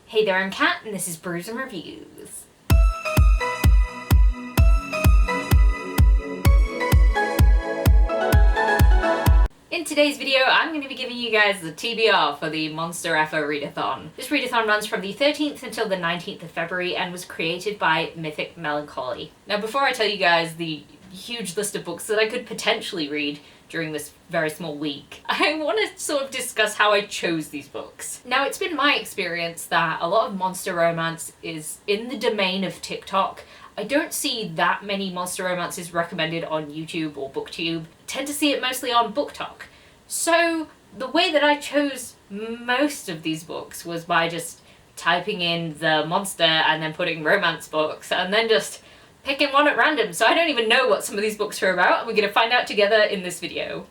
Hey there, I'm Kat, and this is Brews and Reviews. In today's video, I'm going to be giving you guys the TBR for the Monster Effa Readathon. This readathon runs from the 13th until the 19th of February and was created by Mythic Melancholy. Now, before I tell you guys the huge list of books that I could potentially read during this very small week, I want to sort of discuss how I chose these books. Now, it's been my experience that a lot of monster romance is in the domain of TikTok. I don't see that many monster romances recommended on YouTube or BookTube. I tend to see it mostly on BookTok. So the way that I chose most of these books was by just typing in the monster and then putting romance books and then just picking one at random. So I don't even know what some of these books are about, and we're going to find out together in this video.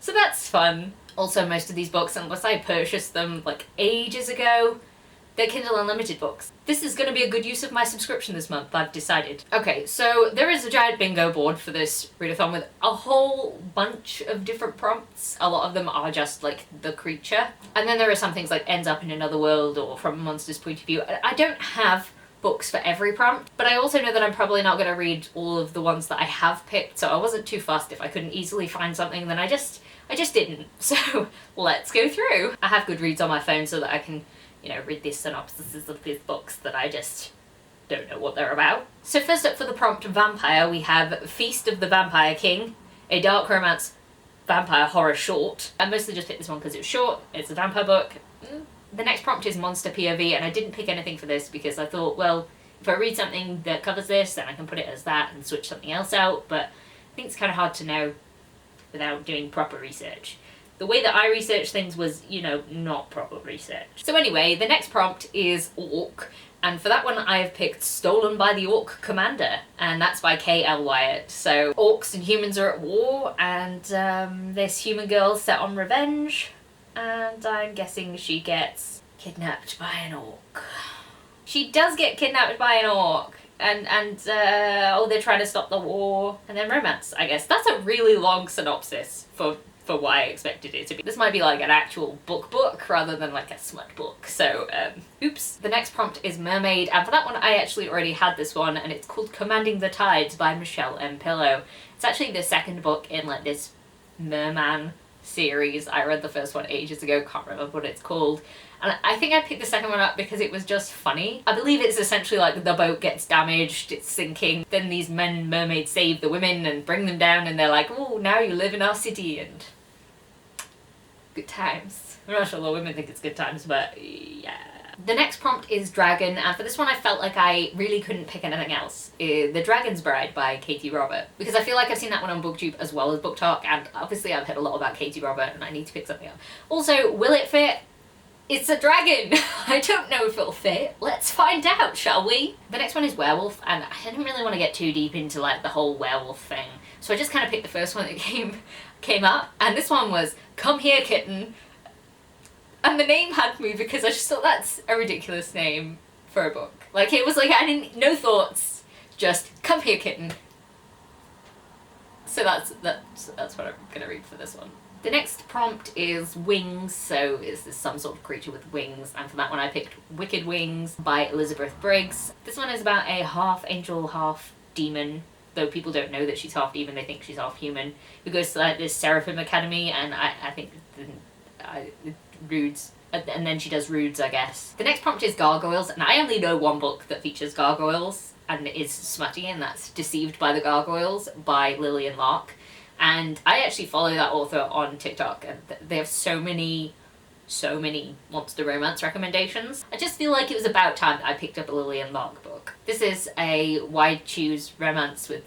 So that's fun. Also, most of these books, unless I purchased them like ages ago, they're Kindle Unlimited books. This is going to be a good use of my subscription this month, I've decided. Okay, so there is a giant bingo board for this readathon with a whole bunch of different prompts. A lot of them are just like the creature. And then there are some things like ends up in another world or from a monster's point of view. I don't have books for every prompt, but I also know that I'm probably not going to read all of the ones that I have picked, so I wasn't too fussed. If I couldn't easily find something, then I just didn't. So let's go through. I have Goodreads on my phone so that I can, read these synopsises of these books that I just don't know what they're about. So first up for the prompt vampire, we have Feast of the Vampire King, a dark romance vampire horror short. I mostly just picked this one because it's short, it's a vampire book. The next prompt is Monster POV, and I didn't pick anything for this because I thought, well, if I read something that covers this, then I can put it as that and switch something else out, but I think it's kind of hard to know without doing proper research. The way that I researched things was, not proper research. So anyway, the next prompt is Orc, and for that one I have picked Stolen by the Orc Commander, and that's by K.L. Wyatt. So orcs and humans are at war, and this human girl set on revenge, and I'm guessing she gets kidnapped by an orc. She does get kidnapped by an orc, and they're trying to stop the war, and then romance, I guess. That's a really long synopsis for what I expected it to be. This might be like an actual book rather than like a smut book, so oops. The next prompt is Mermaid, and for that one I actually already had this one, and it's called Commanding the Tides by Michelle M. Pillow. It's actually the second book in like this merman series. I read the first one ages ago, can't remember what it's called, and I think I picked the second one up because it was just funny. I believe it's essentially like the boat gets damaged, it's sinking, then these mermaids save the women and bring them down, and they're like, oh, now you live in our city, and good times. I'm not sure the women think it's good times, but yeah. The next prompt is Dragon, and for this one I felt like I really couldn't pick anything else. The Dragon's Bride by Katie Robert, because I feel like I've seen that one on BookTube as well as BookTok, and obviously I've heard a lot about Katie Robert and I need to pick something up. Also, will it fit? It's a dragon! I don't know if it'll fit. Let's find out, shall we? The next one is Werewolf, and I didn't really want to get too deep into like the whole werewolf thing, so I just kind of picked the first one that came up, and this one was Come Here Kitten. And the name had me because I just thought that's a ridiculous name for a book. Like, it was like, no thoughts, just Come Here Kitten. So that's what I'm gonna read for this one. The next prompt is Wings, so is this some sort of creature with wings, and for that one I picked Wicked Wings by Elizabeth Briggs. This one is about a half angel, half demon, though people don't know that she's half demon, they think she's half human, who goes to like this Seraphim Academy, and I think Rudes, and then she does Rudes, I guess. The next prompt is Gargoyles, and I only know one book that features gargoyles and is smutty, and that's Deceived by the Gargoyles by Lillian Lark. And I actually follow that author on TikTok, and they have so many monster romance recommendations. I just feel like it was about time that I picked up a Lillian Lark book. This is a wide choose romance with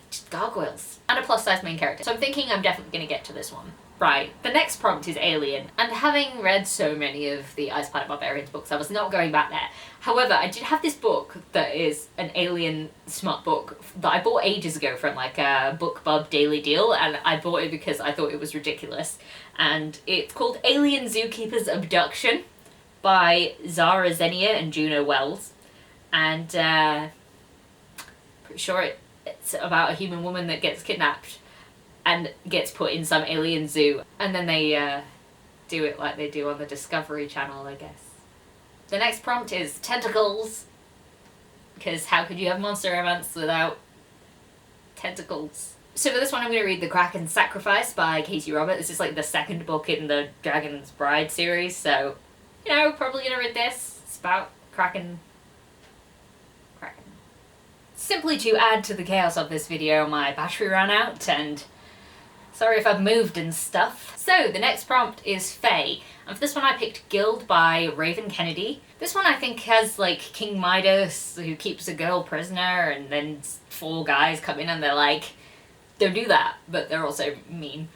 just gargoyles and a plus size main character, so I'm thinking I'm definitely going to get to this one. Right, the next prompt is Alien, and having read so many of the Ice Planet Barbarians books, I was not going back there. However, I did have this book that is an alien smut book that I bought ages ago from like a BookBub daily deal, and I bought it because I thought it was ridiculous. And it's called Alien Zookeeper's Abduction by Zara Zenia and Juno Wells. And pretty sure it's about a human woman that gets kidnapped and gets put in some alien zoo, and then they do it like they do on the Discovery Channel, I guess. The next prompt is tentacles, because how could you have monster romance without tentacles? So for this one I'm going to read The Kraken's Sacrifice by Katie Robert. This is like the second book in the Dragon's Bride series, so, you know, probably going to read this. It's about Kraken. Simply to add to the chaos of this video, my battery ran out, and sorry if I've moved and stuff. So the next prompt is Fae, and for this one I picked Guild by Raven Kennedy. This one I think has like King Midas who keeps a girl prisoner, and then 4 guys come in and they're like, don't do that, but they're also mean.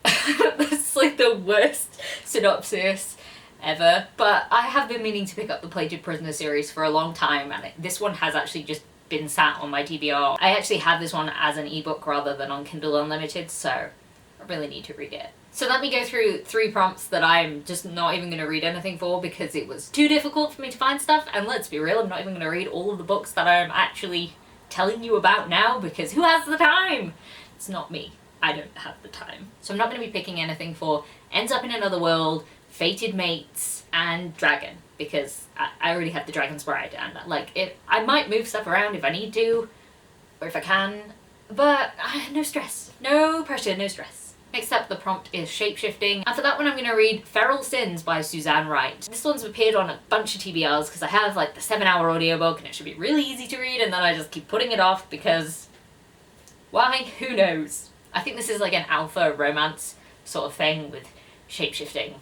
That's like the worst synopsis ever. But I have been meaning to pick up the Plated Prisoner series for a long time, and this one has actually just been sat on my TBR. I actually have this one as an ebook rather than on Kindle Unlimited, so I really need to read it. So let me go through 3 prompts that I'm just not even going to read anything for because it was too difficult for me to find stuff, and let's be real, I'm not even going to read all of the books that I'm actually telling you about now because who has the time? It's not me. I don't have the time. So I'm not going to be picking anything for Ends Up in Another World, Fated Mates, and Dragon, because I already have the Dragon's Bride, and like, I might move stuff around if I need to, or if I can, but no stress, no pressure, no stress. Next up, the prompt is Shapeshifting, and for that one I'm going to read Feral Sins by Suzanne Wright. This one's appeared on a bunch of TBRs because I have like the 7-hour audiobook and it should be really easy to read, and then I just keep putting it off because why? Who knows? I think this is like an alpha romance sort of thing with shapeshifting.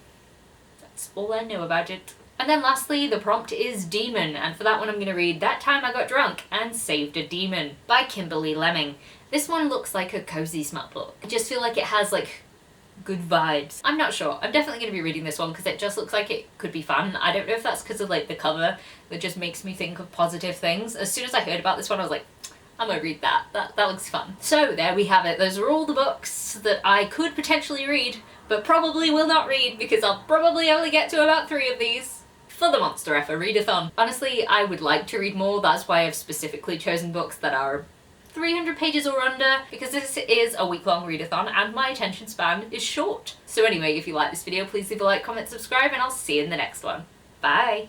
That's all I know about it. And then lastly, the prompt is Demon, and for that one I'm going to read That Time I Got Drunk and Saved a Demon by Kimberly Lemming. This one looks like a cozy smut book. I just feel like it has like good vibes. I'm not sure. I'm definitely going to be reading this one because it just looks like it could be fun. I don't know if that's because of like the cover that just makes me think of positive things. As soon as I heard about this one I was like, I'm gonna read that. That looks fun. So there we have it. Those are all the books that I could potentially read, but probably will not read because I'll probably only get to about 3 of these for the Monster Effer Readathon. Honestly, I would like to read more. That's why I've specifically chosen books that are 300 pages or under, because this is a week-long readathon and my attention span is short. So anyway, if you like this video, please leave a like, comment, subscribe, and I'll see you in the next one. Bye!